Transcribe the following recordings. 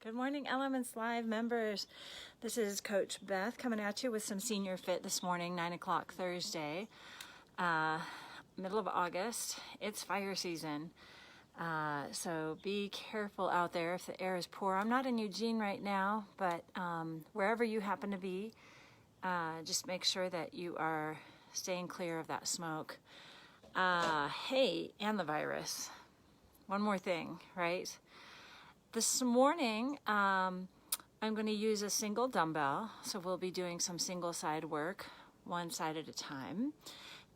Good morning, Elements Live members. This is Coach Beth coming at you with some Senior Fit this morning, 9 o'clock Thursday, middle of August. It's fire season, so be careful out there if the air is poor. I'm not in Eugene right now, but wherever you happen to be, just make sure that you are staying clear of that smoke. Hey, and the virus. One more thing, right? This morning, I'm going to use a single dumbbell, so we'll be doing some single side work, one side at a time,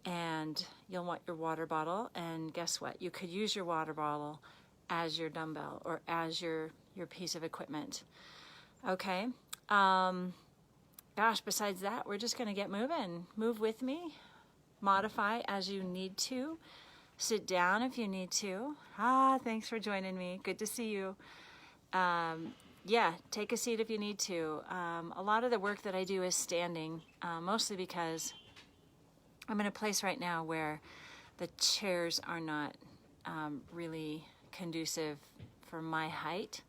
and you'll want your water bottle, and guess what? You could use your water bottle as your dumbbell or as your piece of equipment, okay? Gosh, besides that, we're just going to get moving. Move with me, modify as you need to, sit down if you need to. Thanks for joining me. Good to see you. Yeah, take a seat if you need to. A lot of the work that I do is standing, mostly because I'm in a place right now where the chairs are not really conducive for my height,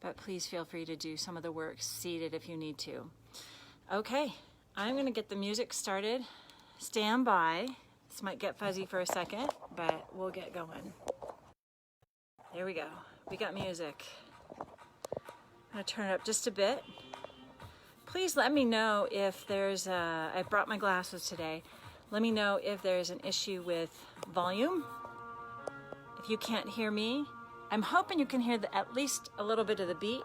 but please feel free to do some of the work seated if you need to. Okay, I'm going to get the music started. Stand by. This might get fuzzy for a second, but we'll get going. There we go. We got music. I'm going to turn it up just a bit. Please let me know if there's I brought my glasses today. Let me know if there's an issue with volume. If you can't hear me, I'm hoping you can hear at least a little bit of the beat.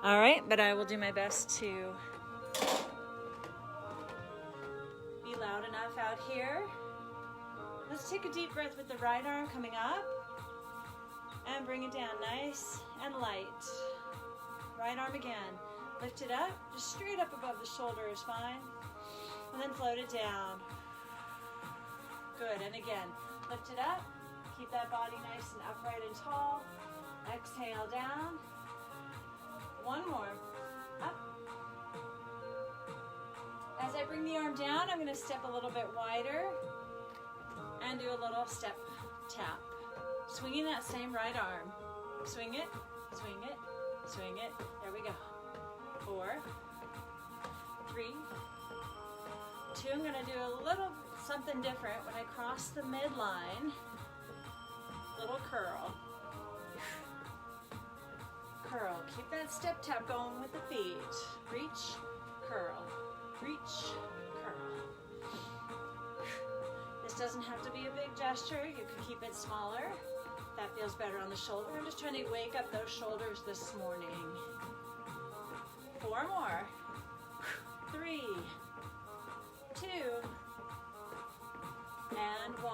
All right, but I will do my best to be loud enough out here. Let's take a deep breath with the right arm coming up and bring it down nice and light. Right arm again. Lift it up, just straight up above the shoulder is fine. And then float it down. Good, and again, lift it up. Keep that body nice and upright and tall. Exhale down. One more. Up. As I bring the arm down, I'm going to step a little bit wider and do a little step tap. Swinging that same right arm. Swing it, swing it, swing it. There we go. 4, 3, 2. I'm going to do a little something different when I cross the midline. Little curl. Curl. Keep that step tap going with the feet. Reach, curl. Reach, curl. This doesn't have to be a big gesture. You can keep it smaller. That feels better on the shoulder. I'm just trying to wake up those shoulders this morning. 4 more. 3, 2, and 1.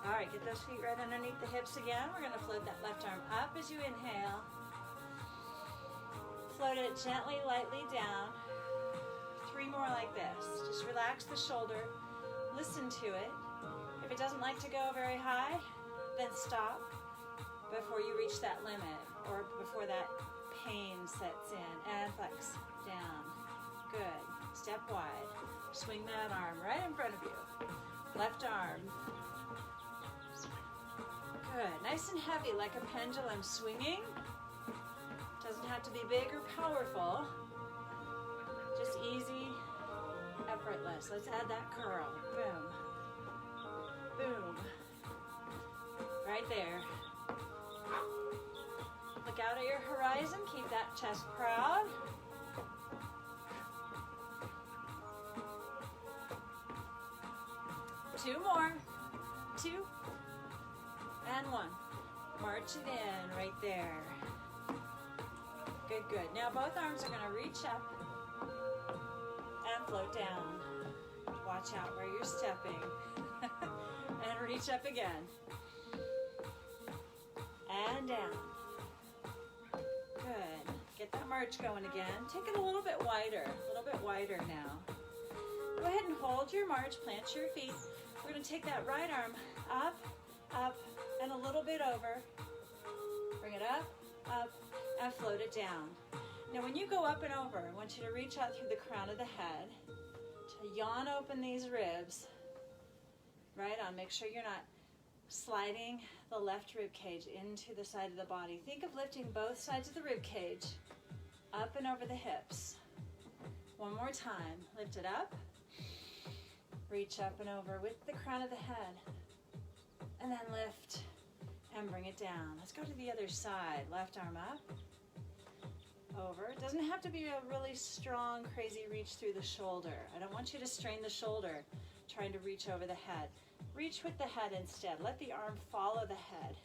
All right, get those feet right underneath the hips again. We're going to float that left arm up as you inhale. Float it gently, lightly down. 3 more like this. Just relax the shoulder. Listen to it. If it doesn't like to go very high, then stop before you reach that limit or before that pain sets in. And flex down. Good. Step wide. Swing that arm right in front of you. Left arm. Good. Nice and heavy like a pendulum swinging. Doesn't have to be big or powerful. Just easy, effortless. Let's add that curl. Boom. Boom. Right there. Look out at your horizon. Keep that chest proud. Two more. 2 and 1. March it in right there. Good, good. Now both arms are going to reach up and float down. Watch out where you're stepping. And reach up again. And down. Good. Get that march going again. Take it a little bit wider now. Go ahead and hold your march, plant your feet. We're going to take that right arm up, up, and a little bit over. Bring it up, and float it down. Now when you go up and over, I want you to reach out through the crown of the head to yawn open these ribs. Right on. Make sure you're not sliding the left rib cage into the side of the body. Think of lifting both sides of the rib cage up and over the hips. One more time. Lift it up. Reach up and over with the crown of the head. And then lift and bring it down. Let's go to the other side. Left arm up. Over. It doesn't have to be a really strong, crazy reach through the shoulder. I don't want you to strain the shoulder trying to reach over the head. Reach with the head instead. Let the arm follow the head.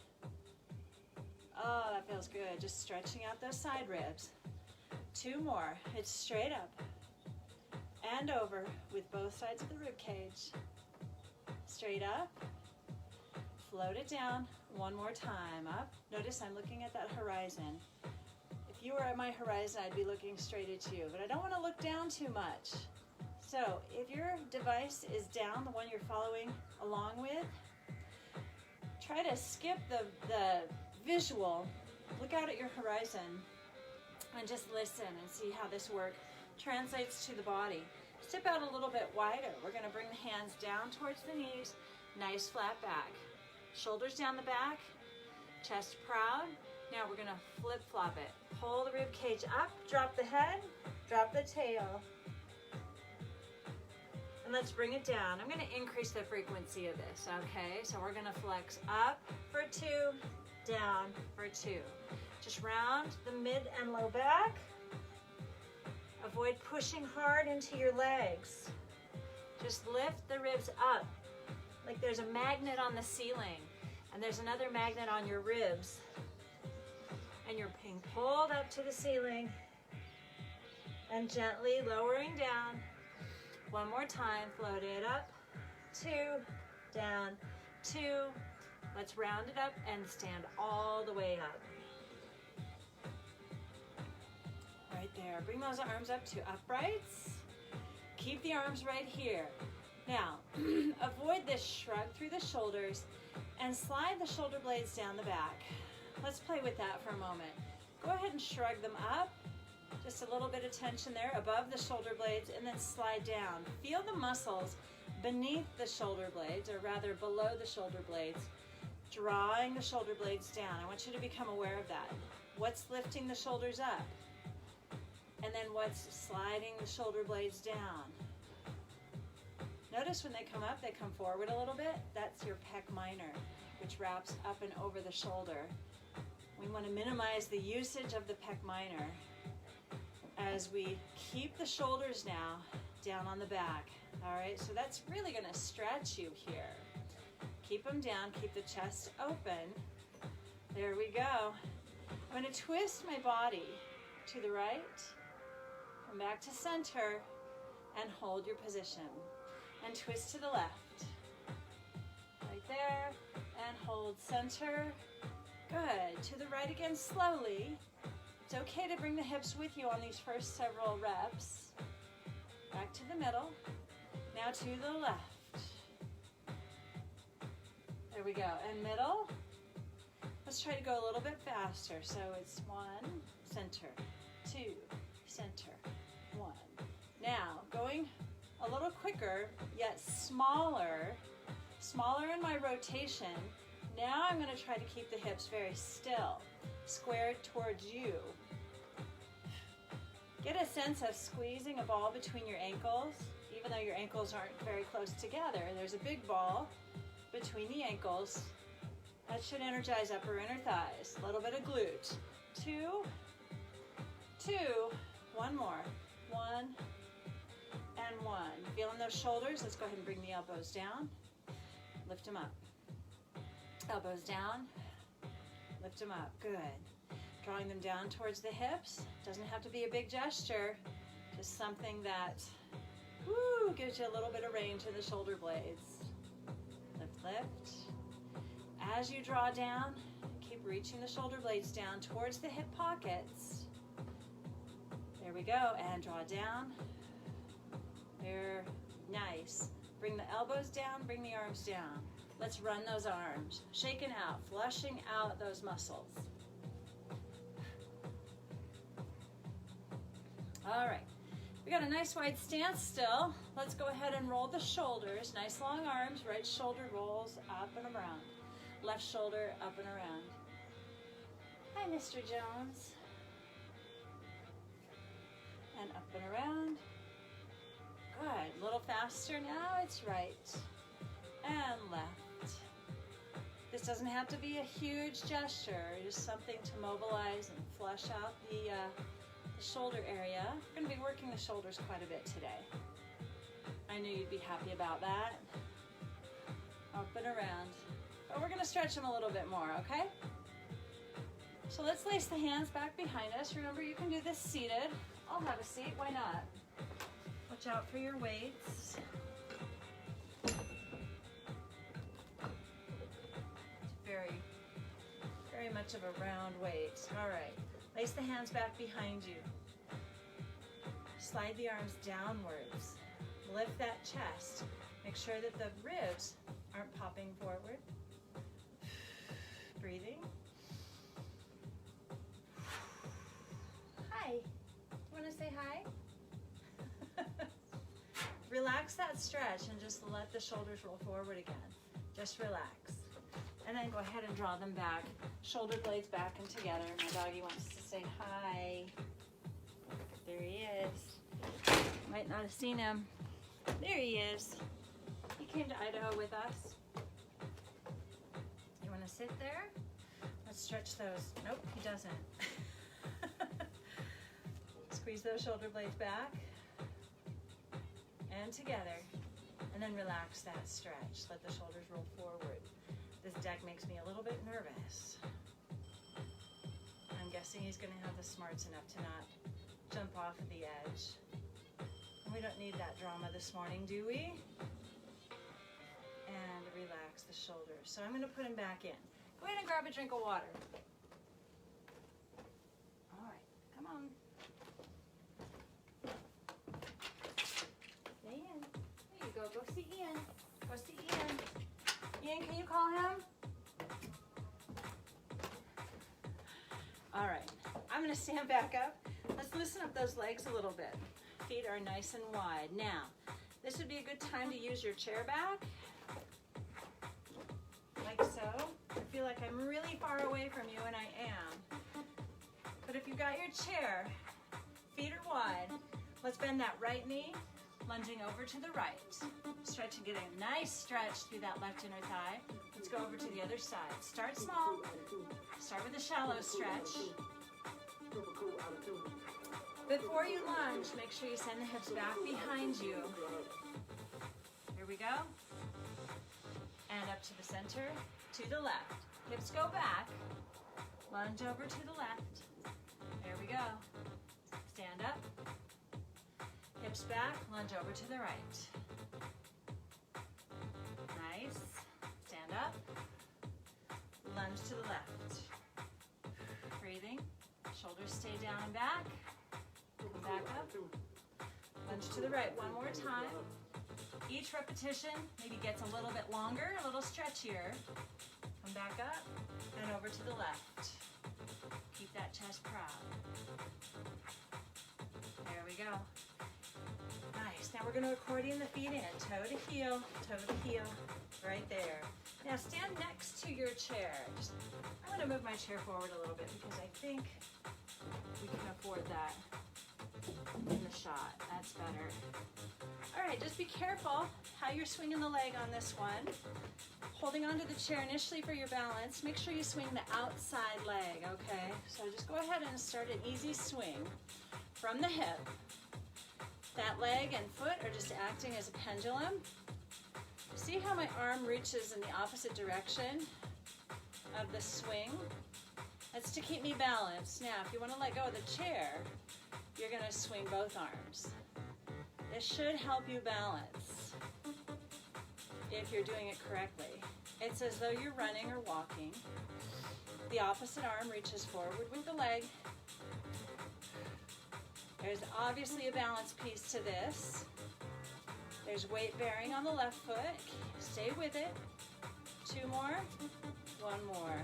Oh, that feels good. Just stretching out those side ribs. 2 more. It's straight up and over with both sides of the rib cage. Straight up. Float it down. 1 more time. Up. Notice I'm looking at that horizon. If you were at my horizon, I'd be looking straight at you, but I don't want to look down too much. So if your device is down, the one you're following along with, try to skip the visual. Look out at your horizon and just listen and see how this work translates to the body. Step out a little bit wider. We're going to bring the hands down towards the knees. Nice flat back. Shoulders down the back. Chest proud. Now we're going to flip-flop it. Pull the rib cage up. Drop the head. Drop the tail. And let's bring it down. I'm going to increase the frequency of this, okay? So we're going to flex up for 2, down for 2. Just round the mid and low back. Avoid pushing hard into your legs. Just lift the ribs up like there's a magnet on the ceiling and there's another magnet on your ribs. And you're being pulled up to the ceiling and gently lowering down. 1 more time, float it up, 2, down, 2. Let's round it up and stand all the way up. Right there. Bring those arms up to uprights. Keep the arms right here. Now, avoid this shrug through the shoulders and slide the shoulder blades down the back. Let's play with that for a moment. Go ahead and shrug them up. Just a little bit of tension there above the shoulder blades and then slide down. Feel the muscles beneath the shoulder blades, or rather below the shoulder blades, drawing the shoulder blades down. I want you to become aware of that. What's lifting the shoulders up? And then what's sliding the shoulder blades down? Notice when they come up, they come forward a little bit. That's your pec minor, which wraps up and over the shoulder. We want to minimize the usage of the pec minor as we keep the shoulders now down on the back. All right, so that's really going to stretch you here. Keep them down, keep the chest open. There we go. I'm going to twist my body to the right, come back to center, and hold your position. And twist to the left. Right there, and hold center. Good. To the right again slowly. It's okay to bring the hips with you on these first several reps. Back to the middle. Now to the left. There we go. And middle. Let's try to go a little bit faster. So it's 1, center, 2, center, 1. Now, going a little quicker, yet smaller in my rotation. Now I'm going to try to keep the hips very still, squared towards you. Get a sense of squeezing a ball between your ankles, even though your ankles aren't very close together. There's a big ball between the ankles. That should energize upper inner thighs. A little bit of glute. 2, 2, 1 more. 1, and 1. Feeling those shoulders? Let's go ahead and bring the elbows down. Lift them up. Elbows down. Lift them up. Good. Drawing them down towards the hips. Doesn't have to be a big gesture. Just something that gives you a little bit of range in the shoulder blades. Lift, lift. As you draw down, keep reaching the shoulder blades down towards the hip pockets. There we go. And draw down. There. Nice. Bring the elbows down, bring the arms down. Let's run those arms. Shaking out, flushing out those muscles. All right. We got a nice wide stance still. Let's go ahead and roll the shoulders. Nice long arms, right shoulder rolls up and around. Left shoulder up and around. Hi, Mr. Jones. And up and around. Good. A little faster now. It's right and left. This doesn't have to be a huge gesture, just something to mobilize and flush out the shoulder area. We're going to be working the shoulders quite a bit today. I knew you'd be happy about that. Up and around. But we're going to stretch them a little bit more, okay? So let's lace the hands back behind us. Remember, you can do this seated. I'll have a seat. Why not? Watch out for your weights. It's very, very much of a round weight. All right. Lace the hands back behind you. Slide the arms downwards. Lift that chest. Make sure that the ribs aren't popping forward. Breathing. Hi. Want to say hi? Relax that stretch and just let the shoulders roll forward again. Just relax. And then go ahead and draw them back. Shoulder blades back and together. My doggy wants to say hi. There he is. Might not have seen him. There he is. He came to Idaho with us. You want to sit there? Let's stretch those. Nope, he doesn't. Squeeze those shoulder blades back and together, and then relax that stretch. Let the shoulders roll forward. This deck makes me a little bit nervous. I'm guessing he's going to have the smarts enough to not jump off of the edge. And we don't need that drama this morning, do we? And relax the shoulders. So I'm going to put him back in. Go ahead and grab a drink of water. All right, come on. Stay in. There you go. Go see Ian. Go see Ian. Ian, can you call him? All right. I'm going to stand back up. Let's loosen up those legs a little bit. Feet are nice and wide. Now, this would be a good time to use your chair back. Like so. I feel like I'm really far away from you, and I am. But if you've got your chair, feet are wide, let's bend that right knee, lunging over to the right. Stretch and get a nice stretch through that left inner thigh. Let's go over to the other side. Start small. Start with a shallow stretch. Before you lunge, make sure you send the hips back behind you. Here we go. And up to the center, to the left. Hips go back. Lunge over to the left. There we go. Stand up. Hips back, lunge over to the right. Nice. Stand up. Lunge to the left. Breathing. Shoulders stay down and back. Come back up. Lunge to the right one more time. Each repetition maybe gets a little bit longer, a little stretchier. Come back up and over to the left. Keep that chest proud. There we go. Nice. Now we're going to accordion the feet in. Toe to heel, right there. Now stand next to your chair. I'm going to move my chair forward a little bit because I think we can afford that in the shot. That's better. All right, just be careful how you're swinging the leg on this one. Holding onto the chair initially for your balance. Make sure you swing the outside leg, okay? So just go ahead and start an easy swing from the hip. That leg and foot are just acting as a pendulum. See how my arm reaches in the opposite direction of the swing? That's to keep me balanced. Now, if you want to let go of the chair, you're going to swing both arms. This should help you balance if you're doing it correctly. It's as though you're running or walking. The opposite arm reaches forward with the leg. There's obviously a balance piece to this. There's weight bearing on the left foot. Stay with it. 2 more. 1 more.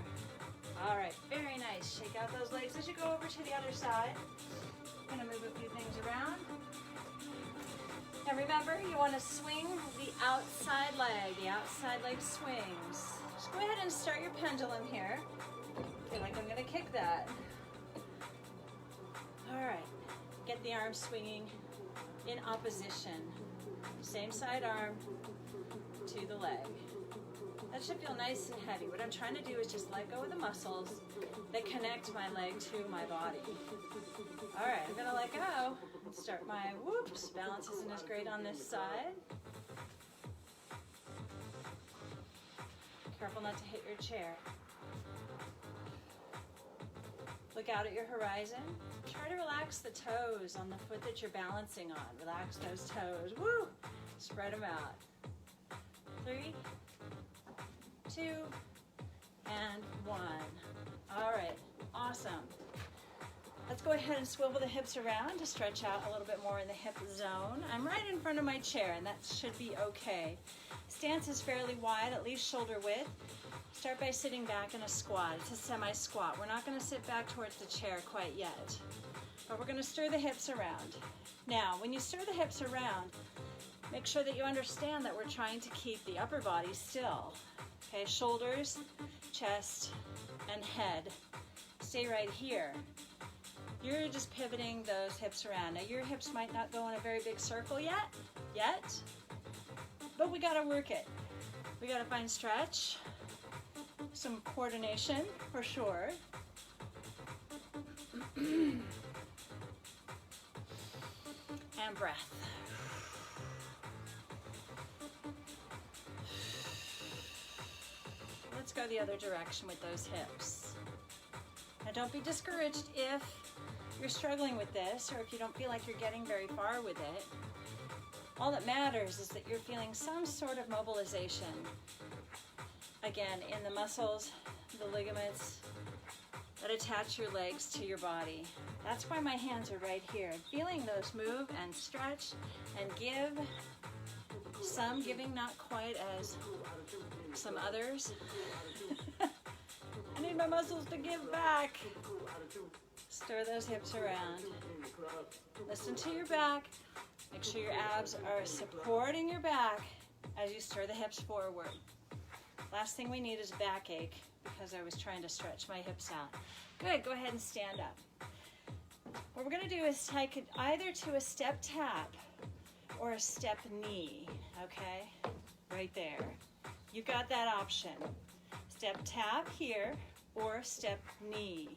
All right, very nice. Shake out those legs as you go over to the other side. I'm gonna move a few things around. And remember, you want to swing the outside leg. The outside leg swings. Just go ahead and start your pendulum here. I feel like I'm going to kick that. All right. Get the arm swinging in opposition. Same side arm to the leg. That should feel nice and heavy. What I'm trying to do is just let go of the muscles that connect my leg to my body. All right, I'm gonna let go and start my whoops. Balance isn't as great on this side. Careful not to hit your chair. Look out at your horizon. Try to relax the toes on the foot that you're balancing on. Relax those toes. Woo! Spread them out. 3, 2, and 1. All right, awesome. Let's go ahead and swivel the hips around to stretch out a little bit more in the hip zone. I'm right in front of my chair, and that should be okay. Stance is fairly wide, at least shoulder width. Start by sitting back in a squat. It's a semi-squat. We're not going to sit back towards the chair quite yet, but we're going to stir the hips around. Now, when you stir the hips around, make sure that you understand that we're trying to keep the upper body still. Okay, shoulders, chest, and head. Stay right here. You're just pivoting those hips around. Now, your hips might not go in a very big circle yet, but we got to work it. We got to find stretch, some coordination for sure. And breath. Let's go the other direction with those hips. Now don't be discouraged if you're struggling with this or if you don't feel like you're getting very far with it. All that matters is that you're feeling some sort of mobilization. Again, in the muscles, the ligaments that attach your legs to your body. That's why my hands are right here. Feeling those move and stretch and give. Some giving not quite as some others. I need my muscles to give back. Stir those hips around. Listen to your back. Make sure your abs are supporting your back as you stir the hips forward. Last thing we need is backache because I was trying to stretch my hips out. Good, go ahead and stand up. What we're gonna do is take it either to a step tap or a step knee, okay? Right there. You got that option. Step tap here or step knee.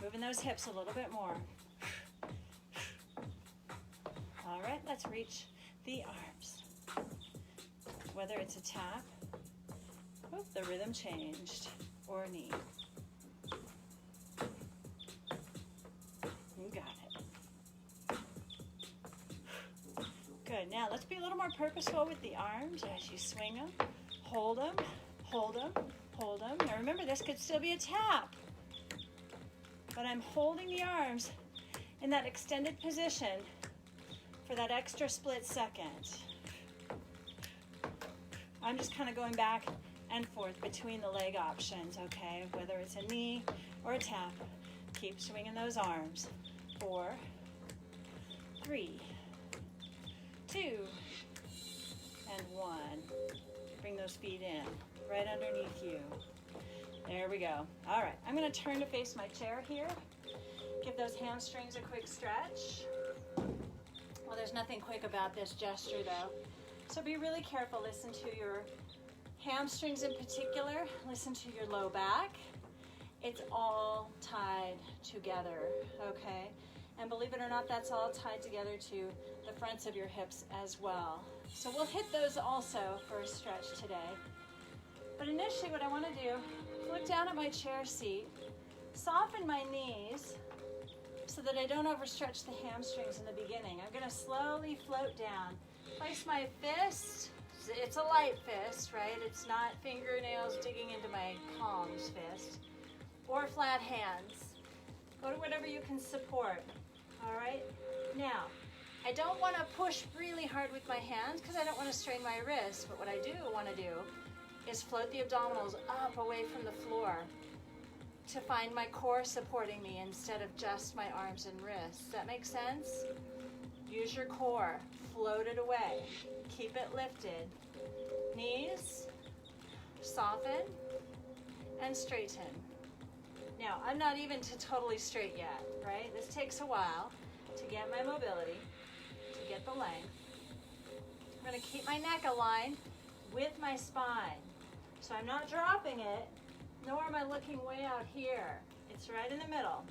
Moving those hips a little bit more. All right, let's reach the arms. Whether it's a tap, oh, the rhythm changed, or knee. You got it. Good, now let's be a little more purposeful with the arms as you swing them. Hold them, hold them, hold them. Now remember, this could still be a tap, but I'm holding the arms in that extended position for that extra split second. I'm just kind of going back and forth between the leg options, okay? Whether it's a knee or a tap, keep swinging those arms. 4, 3, 2, and 1. Bring those feet in, right underneath you. There we go. All right, I'm gonna turn to face my chair here. Give those hamstrings a quick stretch. Well, there's nothing quick about this gesture though. So be really careful. Listen to your hamstrings in particular. Listen to your low back. It's all tied together, okay? And believe it or not, that's all tied together to the fronts of your hips as well. So we'll hit those also for a stretch today. But initially what I want to do, look down at my chair seat, soften my knees so that I don't overstretch the hamstrings in the beginning. I'm going to slowly float down. Place my fist, it's a light fist, right? It's not fingernails digging into my palms fist, or flat hands. Go to whatever you can support, all right? Now, I don't want to push really hard with my hands because I don't want to strain my wrists, but what I do want to do is float the abdominals up away from the floor to find my core supporting me instead of just my arms and wrists. Does that make sense? Use your core, float it away. Keep it lifted. Knees, soften, and straighten. Now, I'm not even to totally straight yet, right? This takes a while to get my mobility, to get the length. I'm going to keep my neck aligned with my spine. So I'm not dropping it, nor am I looking way out here. It's right in the middle.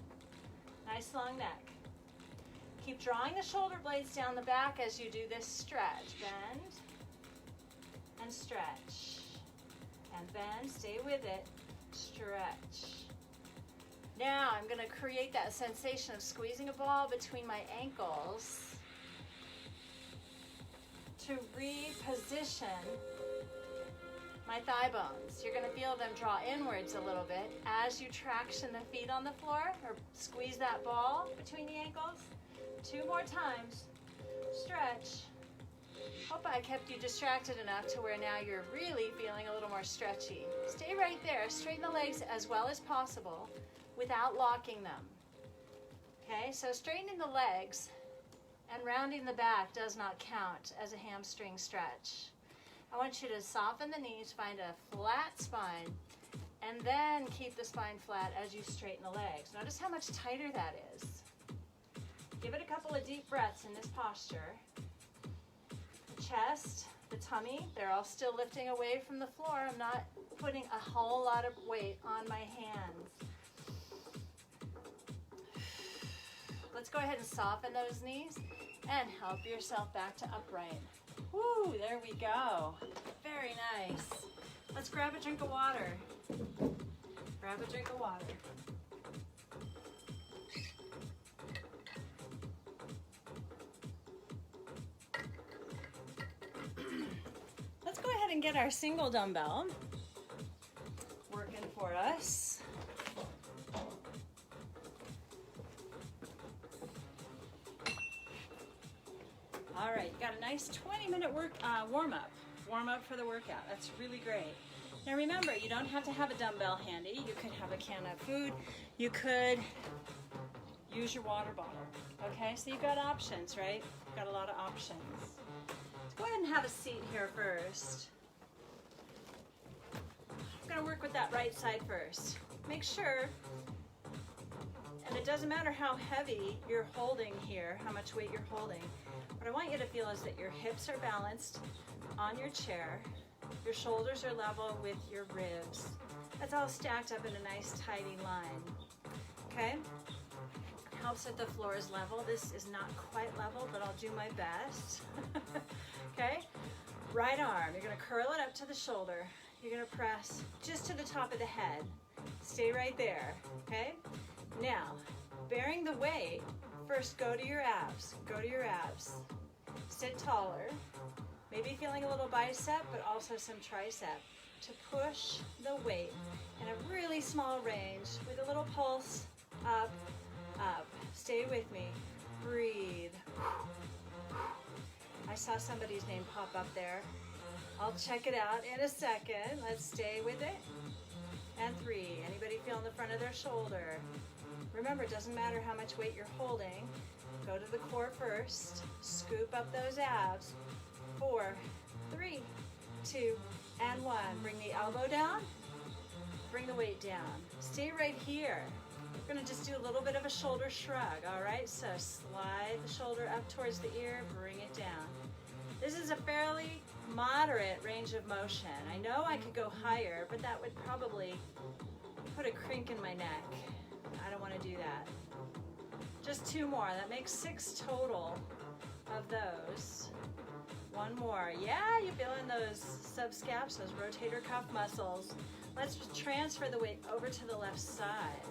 Nice long neck. Keep drawing the shoulder blades down the back as you do this stretch. Bend and stretch. And bend, stay with it, stretch. Now I'm going to create that sensation of squeezing a ball between my ankles to reposition my thigh bones. You're going to feel them draw inwards a little bit as you traction the feet on the floor or squeeze that ball between the ankles. 2 more times. Stretch. Hope I kept you distracted enough to where now you're really feeling a little more stretchy. Stay right there. Straighten the legs as well as possible without locking them. Okay, so straightening the legs and rounding the back does not count as a hamstring stretch. I want you to soften the knees, find a flat spine, and then keep the spine flat as you straighten the legs. Notice how much tighter that is. Give it a couple of deep breaths in this posture. The chest, the tummy, they're all still lifting away from the floor. I'm not putting a whole lot of weight on my hands. Let's go ahead and soften those knees and help yourself back to upright. Woo, there we go. Very nice. Let's grab a drink of water. Grab a drink of water. Let's go ahead and get our single dumbbell working for us. All right, you got a nice 20-minute warm-up for the workout. That's really great. Now remember, you don't have to have a dumbbell handy. You could have a can of food. You could use your water bottle. Okay, so you've got options, right? You've got a lot of options. Let's go ahead and have a seat here first. I'm gonna work with that right side first. Make sure, and it doesn't matter how heavy you're holding here, how much weight you're holding. What I want you to feel is that your hips are balanced on your chair, your shoulders are level with your ribs. That's all stacked up in a nice tidy line. Okay? Helps that the floor is level. This is not quite level, but I'll do my best. Okay? Right arm, you're gonna curl it up to the shoulder. You're gonna press just to the top of the head. Stay right there, okay? Now, bearing the weight, first go to your abs. Go to your abs. Sit taller. Maybe feeling a little bicep, but also some tricep to push the weight in a really small range with a little pulse up, up. Stay with me. Breathe. I saw somebody's name pop up there. I'll check it out in a second. Let's stay with it. And 3. Anybody feeling the front of their shoulder? Remember, it doesn't matter how much weight you're holding. Go to the core first. Scoop up those abs. 4, 3, 2, and 1. Bring the elbow down. Bring the weight down. Stay right here. We're going to just do a little bit of a shoulder shrug, all right? So slide the shoulder up towards the ear. Bring it down. This is a fairly moderate range of motion. I know I could go higher, but that would probably put a crink in my neck. I don't want to do that. Just 2 more. That makes 6 total of those. 1 more. Yeah, you feeling those subscaps, those rotator cuff muscles. Let's transfer the weight over to the left side.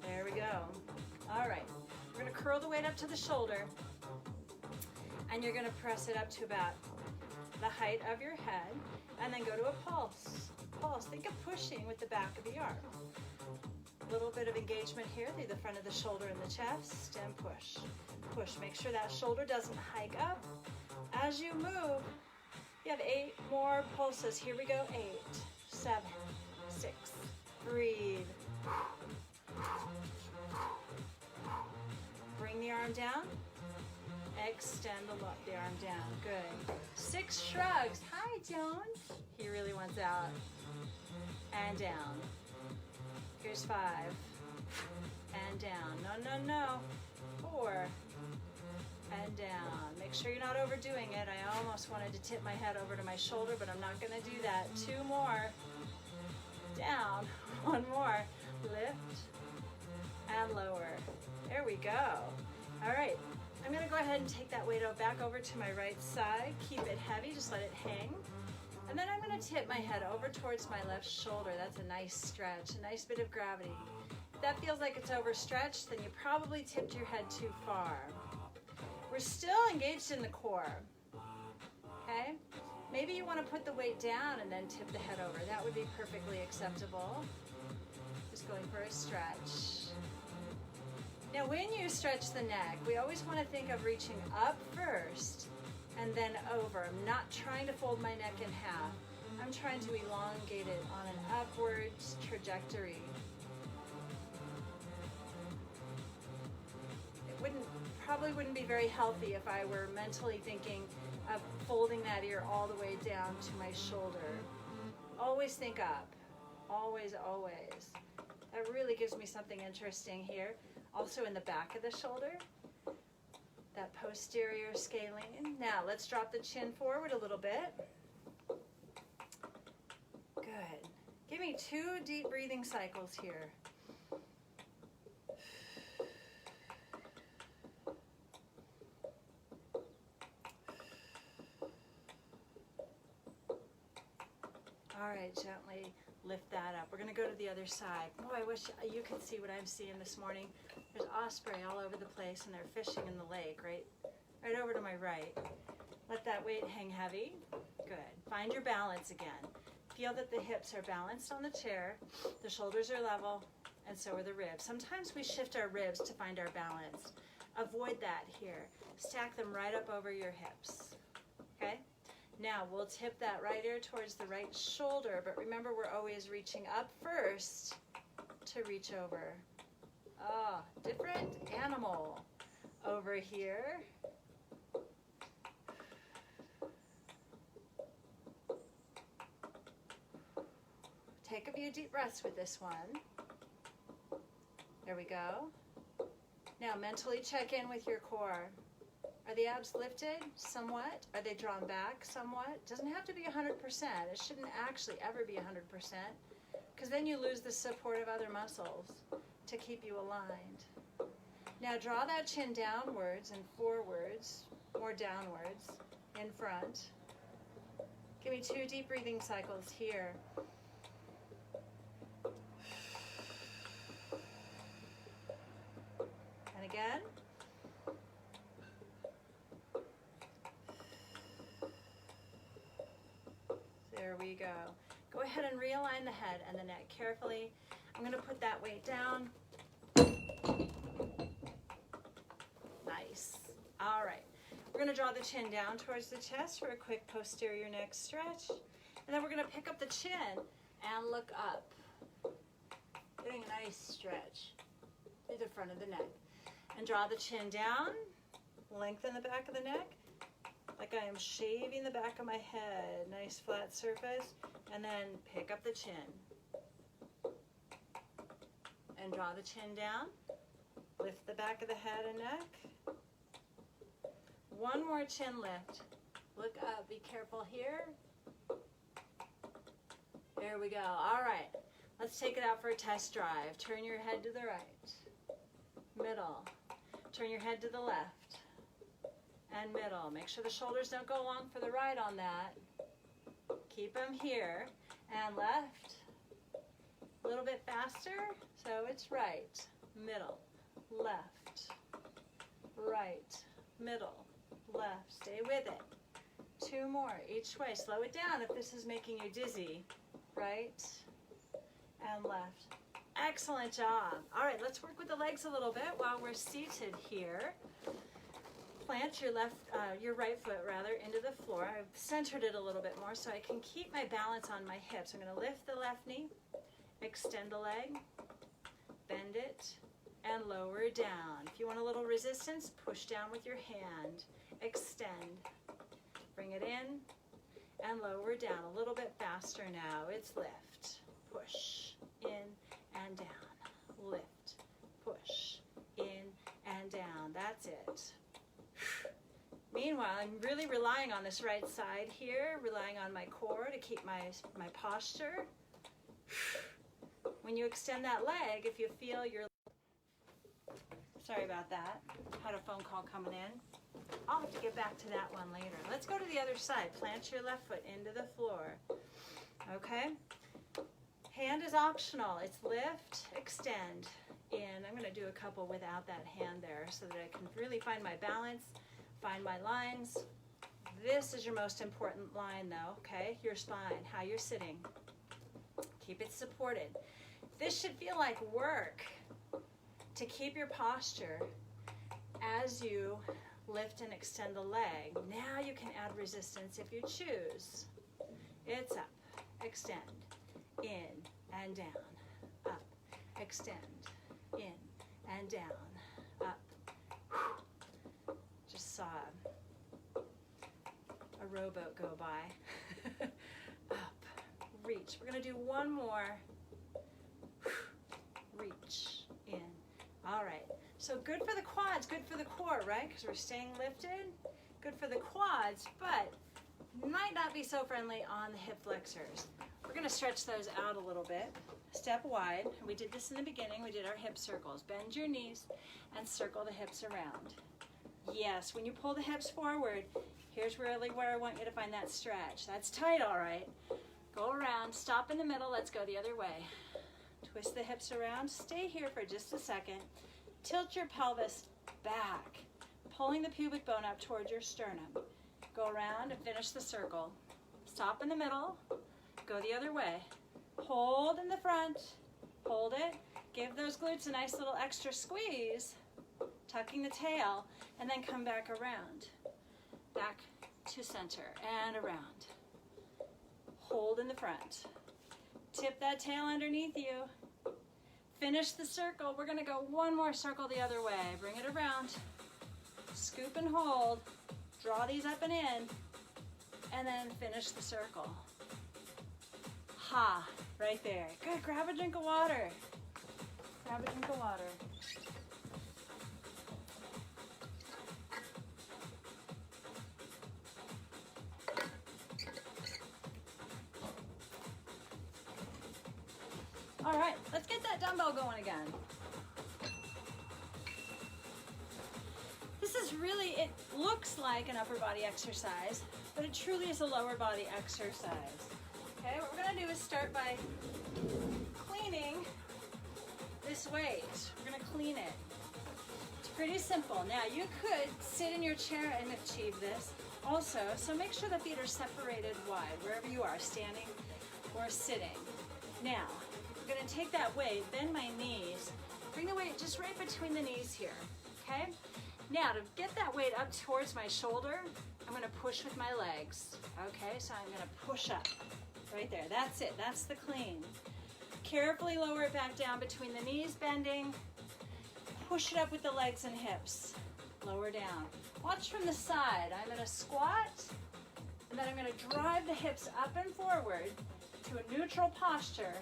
There we go. All right. We're going to curl the weight up to the shoulder, and you're going to press it up to about the height of your head, and then go to a pulse. Pulse. Think of pushing with the back of the arm. A little bit of engagement here through the front of the shoulder and the chest, and push. Push. Make sure that shoulder doesn't hike up. As you move, you have 8 more pulses. Here we go. 8, 7, 6. Breathe. Bring the arm down. Extend the arm down. Good. 6 shrugs. Hi, Jones. He really wants out. And down. Here's 5. And down. No, no, no. 4. And down. Make sure you're not overdoing it. I almost wanted to tip my head over to my shoulder, but I'm not going to do that. 2 more. Down. 1 more. Lift. And lower. There we go. All right. I'm going to go ahead and take that weight back over to my right side. Keep it heavy. Just let it hang. And then I'm going to tip my head over towards my left shoulder. That's a nice stretch, a nice bit of gravity. If that feels like it's overstretched, then you probably tipped your head too far. We're still engaged in the core, okay? Maybe you want to put the weight down and then tip the head over. That would be perfectly acceptable. Just going for a stretch. Now, when you stretch the neck, we always want to think of reaching up first and then over. I'm not trying to fold my neck in half. I'm trying to elongate it on an upward trajectory. It probably wouldn't be very healthy if I were mentally thinking of folding that ear all the way down to my shoulder. Always think up. Always, always. That really gives me something interesting here. Also in the back of the shoulder, that posterior scalene. Now let's drop the chin forward a little bit. Good. Give me 2 deep breathing cycles here. All right, gently lift that up. We're going to go to the other side. Oh, I wish you could see what I'm seeing this morning. There's osprey all over the place, and they're fishing in the lake, right over to my right. Let that weight hang heavy. Good. Find your balance again. Feel that the hips are balanced on the chair, the shoulders are level, and so are the ribs. Sometimes we shift our ribs to find our balance. Avoid that here. Stack them right up over your hips. Okay? Now we'll tip that right ear towards the right shoulder, but remember we're always reaching up first to reach over. Ah, different animal over here. Take a few deep breaths with this one. There we go. Now mentally check in with your core. Are the abs lifted somewhat? Are they drawn back somewhat? Doesn't have to be 100%. It shouldn't actually ever be 100%, because then you lose the support of other muscles to keep you aligned. Now draw that chin downwards and forwards, more downwards, in front. Give me 2 deep breathing cycles here. And again. There we go. Go ahead and realign the head and the neck carefully. I'm going to put that weight down. Nice. All right. We're going to draw the chin down towards the chest for a quick posterior neck stretch. And then we're going to pick up the chin and look up. Getting a nice stretch to the front of the neck. And draw the chin down. Lengthen the back of the neck. Like I am shaving the back of my head. Nice flat surface. And then pick up the chin. And draw the chin down. Lift the back of the head and neck. One more chin lift. Look up. Be careful here. There we go. All right. Let's take it out for a test drive. Turn your head to the right. Middle. Turn your head to the left. And middle. Make sure the shoulders don't go long for the right on that. Keep them here. And left. A little bit faster. So it's right, middle, left, right, middle, left. Stay with it. 2 more each way. Slow it down if this is making you dizzy. Right and left. Excellent job. All right, let's work with the legs a little bit while we're seated here. Plant your right foot into the floor. I've centered it a little bit more so I can keep my balance on my hips. I'm going to lift the left knee, extend the leg, bend it, and lower down. If you want a little resistance, push down with your hand. Extend. Bring it in and lower down. A little bit faster now. It's lift, push, in and down. Lift, push, in and down. That's it. Meanwhile, I'm really relying on this right side here, relying on my core to keep my posture. When you extend that leg, if you feel your... Sorry about that. Had a phone call coming in. I'll have to get back to that one later. Let's go to the other side. Plant your left foot into the floor. Okay? Hand is optional. It's lift, extend, in. I'm going to do a couple without that hand there so that I can really find my balance, find my lines. This is your most important line though, okay? Your spine, how you're sitting. Keep it supported. This should feel like work to keep your posture as you lift and extend the leg. Now you can add resistance if you choose. It's up, extend, in and down, up, extend, in and down, up. Just saw a rowboat go by. Up, reach. We're gonna do one more. Reach, in. All right, so good for the quads, good for the core, right? Because we're staying lifted. Good for the quads, but might not be so friendly on the hip flexors. We're gonna stretch those out a little bit. Step wide. We did this in the beginning. We did our hip circles. Bend your knees and circle the hips around. Yes, when you pull the hips forward, here's really where I want you to find that stretch. That's tight, all right. Go around, stop in the middle. Let's go the other way. Twist the hips around. Stay here for just a second. Tilt your pelvis back, pulling the pubic bone up towards your sternum. Go around and finish the circle. Stop in the middle. Go the other way. Hold in the front. Hold it. Give those glutes a nice little extra squeeze, tucking the tail, and then come back around. Back to center and around. Hold in the front. Tip that tail underneath you. Finish the circle. We're going to go one more circle the other way. Bring it around. Scoop and hold. Draw these up and in. And then finish the circle. Ha, right there. Good, grab a drink of water. Grab a drink of water. All right, let's get that dumbbell going again. This is really, it looks like an upper body exercise, but it truly is a lower body exercise. Okay, what we're gonna do is start by cleaning this weight. We're gonna clean it. It's pretty simple. Now you could sit in your chair and achieve this also, so make sure the feet are separated wide, wherever you are, standing or sitting. Now, I'm gonna take that weight, bend my knees, bring the weight just right between the knees here, okay? Now, to get that weight up towards my shoulder, I'm gonna push with my legs, okay? So I'm gonna push up, right there, that's it, that's the clean. Carefully lower it back down between the knees, bending, push it up with the legs and hips, lower down. Watch from the side, I'm gonna squat, and then I'm gonna drive the hips up and forward to a neutral posture,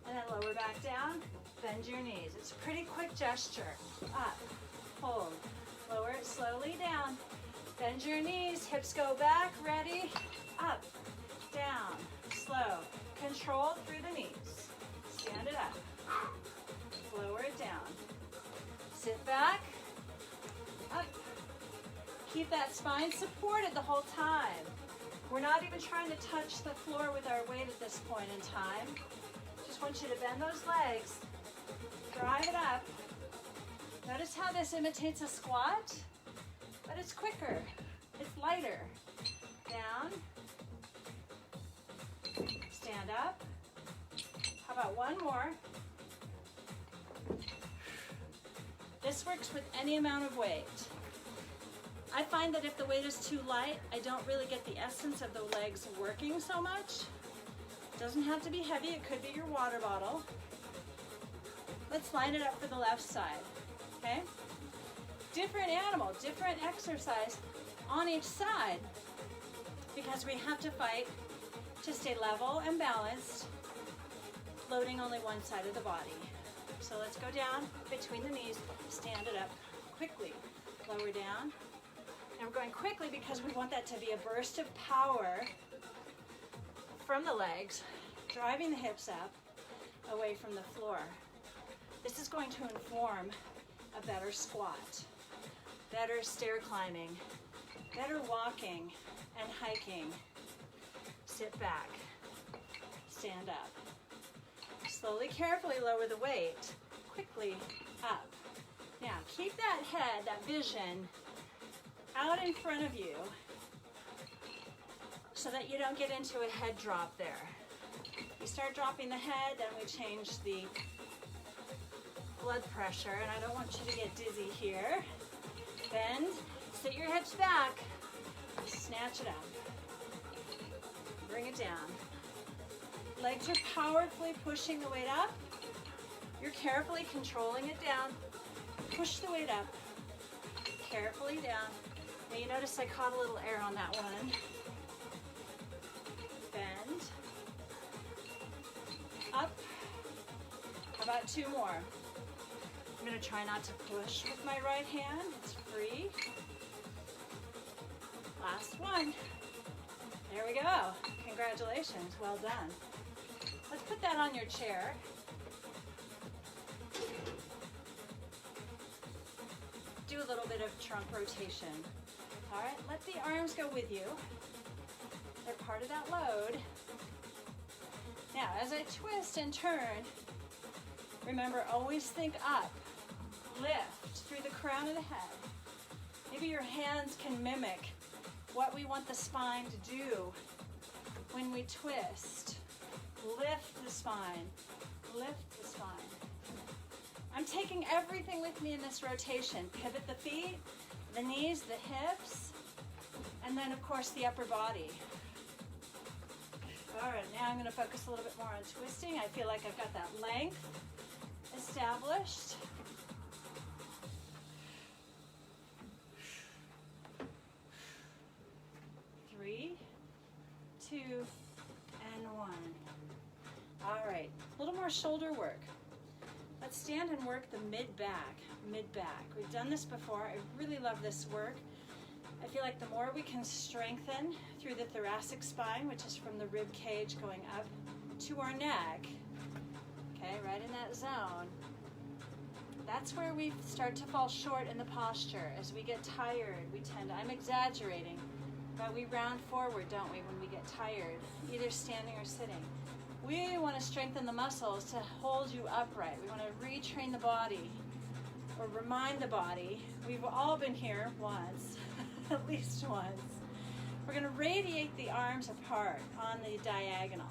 and then lower back down, bend your knees. It's a pretty quick gesture. Up, hold, lower it slowly down. Bend your knees, hips go back, ready, up, down, slow. Control through the knees. Stand it up, lower it down. Sit back, up. Keep that spine supported the whole time. We're not even trying to touch the floor with our weight at this point in time. Just want you to bend those legs, drive it up. Notice how this imitates a squat, but it's quicker, it's lighter. Down, stand up. How about one more? This works with any amount of weight. I find that if the weight is too light, I don't really get the essence of the legs working so much. It doesn't have to be heavy, it could be your water bottle. Let's line it up for the left side, okay? Different animal, different exercise on each side because we have to fight to stay level and balanced, loading only one side of the body. So let's go down between the knees, stand it up quickly, lower down. And we're going quickly because we want that to be a burst of power from the legs, driving the hips up, away from the floor. This is going to inform a better squat, better stair climbing, better walking and hiking. Sit back, stand up. Slowly, carefully lower the weight, quickly up. Now keep that head, that vision out in front of you so that you don't get into a head drop there. You start dropping the head, then we change the blood pressure, and I don't want you to get dizzy here. Bend, sit your hips back, snatch it up. Bring it down. Legs are powerfully pushing the weight up. You're carefully controlling it down. Push the weight up. Carefully down. Now you notice I caught a little air on that one. Bend. Up. How about two more? I'm going to try not to push with my right hand. It's free. Last one. There we go. Congratulations. Well done. Let's put that on your chair. Do a little bit of trunk rotation. All right, let the arms go with you. They're part of that load. Now, as I twist and turn, remember, always think up. Lift through the crown of the head. Maybe your hands can mimic what we want the spine to do when we twist. Lift the spine. Lift the spine. I'm taking everything with me in this rotation. Pivot the feet, the knees, the hips, and then of course the upper body. All right, now I'm going to focus a little bit more on twisting. I feel like I've got that length established. Three, two, and one. All right, a little more shoulder work. Let's stand and work the mid-back, mid-back. We've done this before. I really love this work. I feel like the more we can strengthen through the thoracic spine, which is from the rib cage going up to our neck, okay, right in that zone, that's where we start to fall short in the posture. As we get tired, we tend to, I'm exaggerating, but we round forward, don't we, when we get tired, either standing or sitting. We want to strengthen the muscles to hold you upright. We want to retrain the body or remind the body. We've all been here once, at least once. We're going to radiate the arms apart on the diagonal.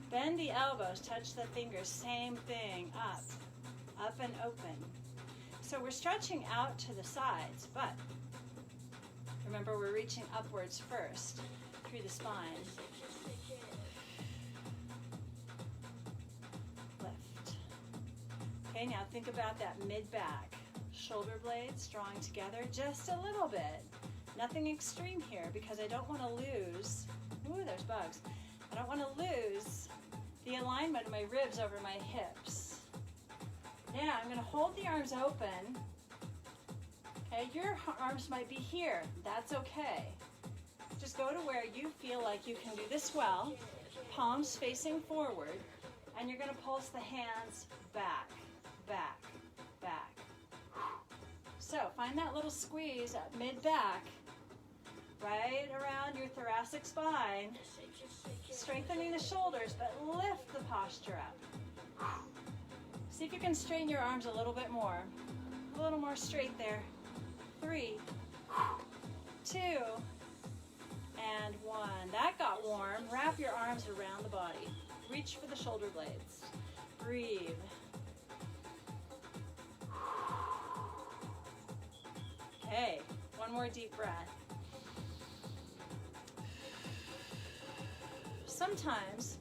Bend the elbows, touch the fingers, same thing, up and open. So we're stretching out to the sides, but remember we're reaching upwards first through the spine. Okay, now think about that mid-back. Shoulder blades drawing together just a little bit. Nothing extreme here because I don't want to lose, ooh, there's bugs. I don't want to lose the alignment of my ribs over my hips. Now I'm going to hold the arms open. Okay, your arms might be here. That's okay. Just go to where you feel like you can do this well. Palms facing forward, and you're going to pulse the hands back. Back, back. So find that little squeeze at mid-back, right around your thoracic spine, strengthening the shoulders, but lift the posture up. See if you can straighten your arms a little bit more straight there. 3, 2, and 1. That got warm. Wrap your arms around the body. Reach for the shoulder blades. Breathe. Okay, one more deep breath. Sometimes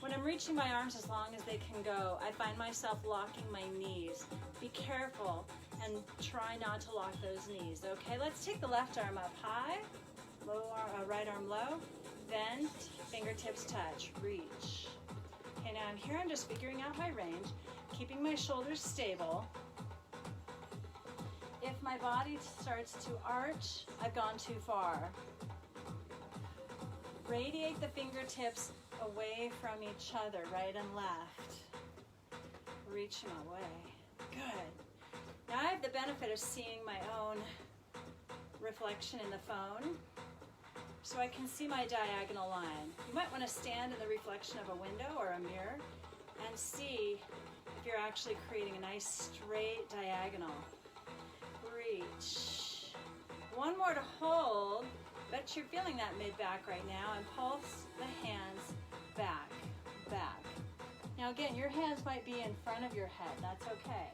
when I'm reaching my arms as long as they can go. I find myself locking my knees. Be careful and try not to lock those knees. Okay, let's take the left arm up high, right arm low, bend, fingertips touch, reach. Okay, now I'm here, I'm just figuring out my range, keeping my shoulders stable. If my body starts to arch, I've gone too far. Radiate the fingertips away from each other, right and left. Reach them away. Good. Now I have the benefit of seeing my own reflection in the phone, so I can see my diagonal line. You might want to stand in the reflection of a window or a mirror and see if you're actually creating a nice straight diagonal. Reach. One more to hold. Bet you're feeling that mid-back right now, and pulse the hands back, back. Now again, your hands might be in front of your head. That's okay.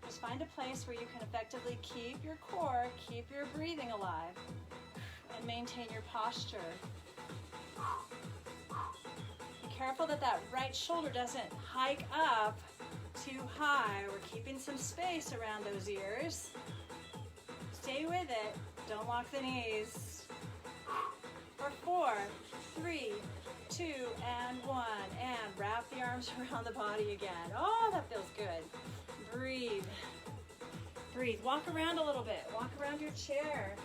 Just find a place where you can effectively keep your core, keep your breathing alive, and maintain your posture. Be careful that that right shoulder doesn't hike up too high. We're keeping some space around those ears. Stay with it. Don't lock the knees. For 4, 3, 2, and 1. And wrap the arms around the body again. Oh, that feels good. Breathe. Breathe. Walk around a little bit. Walk around your chair.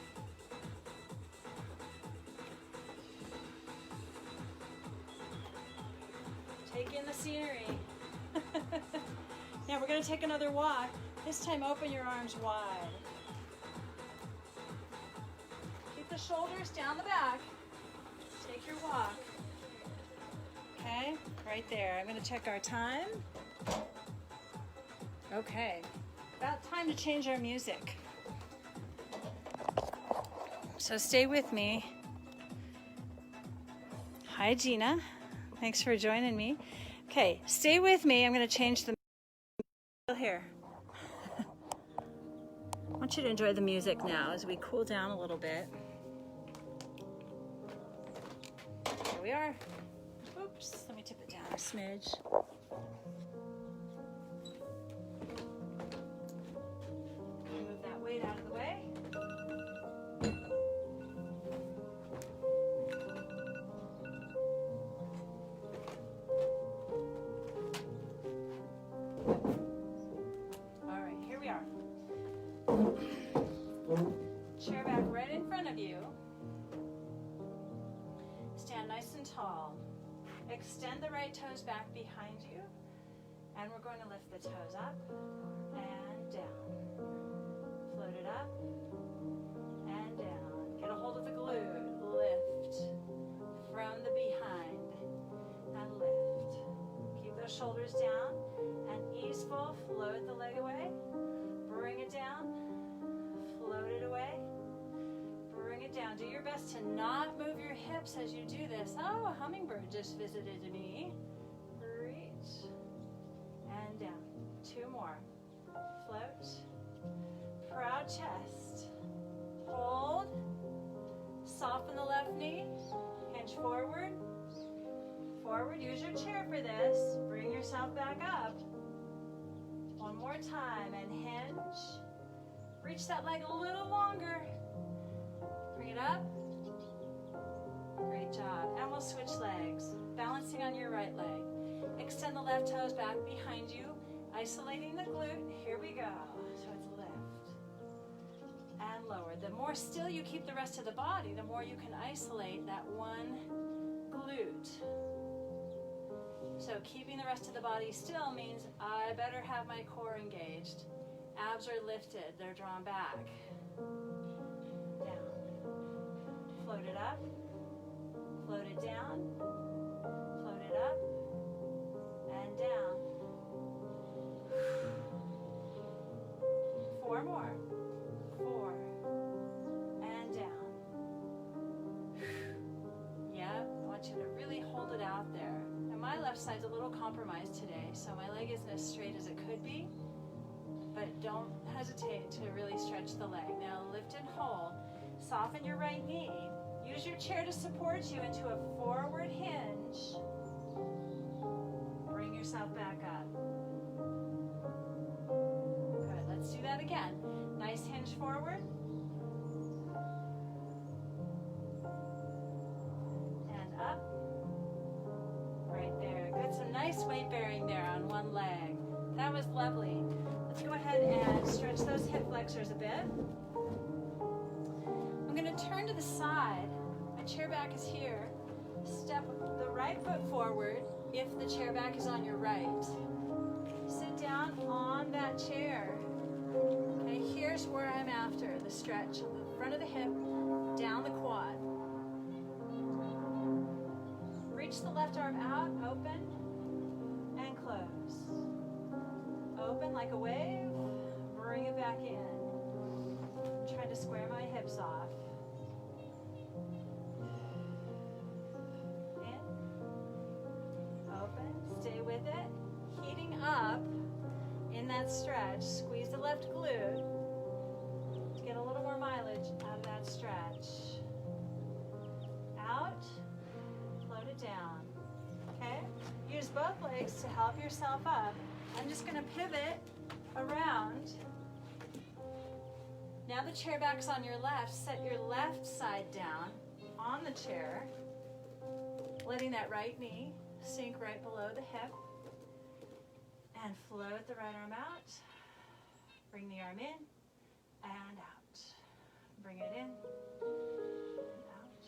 Take in the scenery. Now we're going to take another walk. This time open your arms wide. Keep the shoulders down the back. Take your walk. Okay, right there. I'm going to check our time. Okay, about time to change our music. So stay with me. Hi, Gina. Thanks for joining me. Okay, stay with me. I'm going to change the music here. I want you to enjoy the music now as we cool down a little bit. Here we are. Oops, let me tip it down a smidge. Move that weight out of the way. All right, here we are. Chair back right in front of you. Stand nice and tall. Extend the right toes back behind you. And we're going to lift the toes up and down. Float it up and down. Get a hold of the glute. Lift from the behind and lift. Keep those shoulders down and easeful. Float the leg away. Bring it down. Float it away. Bring it down. Do your best to not move your hips as you do this. Oh, a hummingbird just visited me. Reach and down. 2 more. Float. Proud chest. Hold. Soften the left knee. Hinge forward. Forward. Use your chair for this. Bring yourself back up. One more time and hinge. Reach that leg a little longer. Bring it up. Great job. And we'll switch legs. Balancing on your right leg. Extend the left toes back behind you. Isolating the glute. Here we go. So it's lift and lower. The more still you keep the rest of the body, the more you can isolate that one glute. So keeping the rest of the body still means I better have my core engaged. Abs are lifted. They're drawn back. Down. Float it up. Float it down. Float it up. And down. 4 more. 4. And down. Yep, I want you to really hold it out there. And my left side's a little compromised today, so my leg isn't as straight as it could be. But don't hesitate to really stretch the leg. Now lift and hold. Soften your right knee. Use your chair to support you into a forward hinge. yourself back up. Good, let's do that again. Nice hinge forward. And up. Right there. Good, some nice weight bearing there on one leg. That was lovely. Let's go ahead and stretch those hip flexors a bit. I'm going to turn to the side. My chair back is here. Step the right foot forward if the chair back is on your right. Sit down on that chair. Okay, here's where I'm after the stretch. The front of the hip, down the quad. Reach the left arm out, open, and close. Open like a wave, bring it back in. I'm trying to square my hips off. Stay with it. Heating up in that stretch. Squeeze the left glute to get a little more mileage out of that stretch. Out, float it down. Okay? Use both legs to help yourself up. I'm just going to pivot around. Now the chair back's on your left. Set your left side down on the chair, letting that right knee sink right below the hip, and float the right arm out. Bring the arm in and out. Bring it in and out.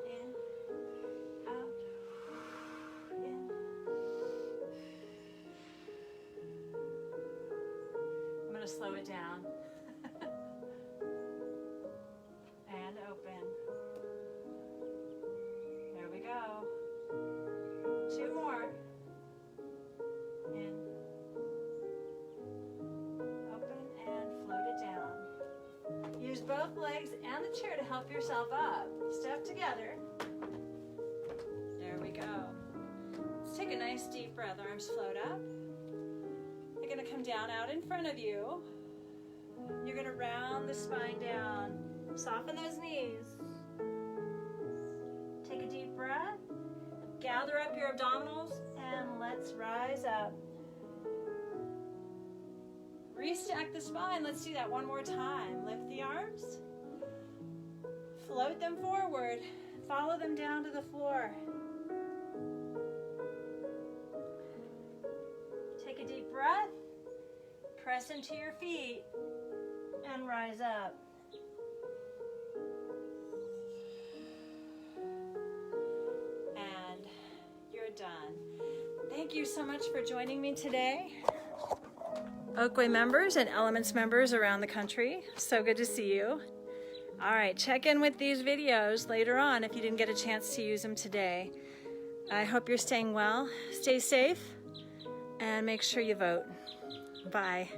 In, out, in. I'm going to slow it down. And open. There we go. 2 more. In. Open and float it down. Use both legs and the chair to help yourself up. Step together. There we go. Let's take a nice deep breath. Arms float up. You're going to come down out in front of you. You're going to round the spine down. Soften those knees. Take a deep breath. Gather up your abdominals and let's rise up. Restack the spine. Let's do that one more time. Lift the arms. Float them forward. Follow them down to the floor. Take a deep breath. Press into your feet and rise up. Done. Thank you so much for joining me today. Oakway members and Elements members around the country, so good to see you. All right, check in with these videos later on if you didn't get a chance to use them today. I hope you're staying well. Stay safe and make sure you vote. Bye.